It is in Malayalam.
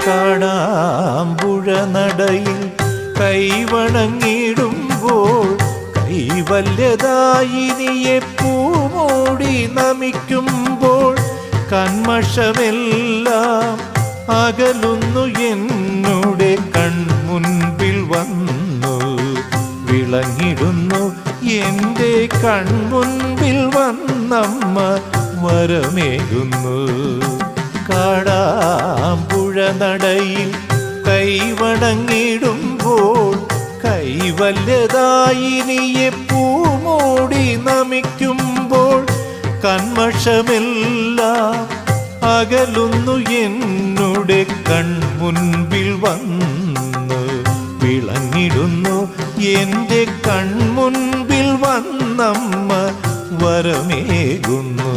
കാടാമ്പുഴ നടയിൽ കൈവണങ്ങിടുമ്പോൾ കൈവല്യദായിനിയെ പൂമൂടി നമിക്കുമ്പോൾ കന്മഷമെല്ലാം അകലുന്നു എന്നുടെ കൺമുൻപിൽ വന്നു വിളങ്ങിടുന്നു എൻ്റെ കൺമുൻപിൽ വന്നമ്മ വരമേകുന്നു. കാടാമ്പുഴ നടയിൽ കൈവണങ്ങിടുമ്പോൾ കൈവല്യദായിനിയെ പൂമൂടി നമിക്കുമ്പോൾ കന്മഷമെല്ലാം അകലുന്നു എന്നുടെ കൺമുൻപിൽ വന്നു വിളങ്ങിടുന്നു എൻ്റെ കൺമുൻപിൽ വന്നമ്മ വരമേകുന്നു.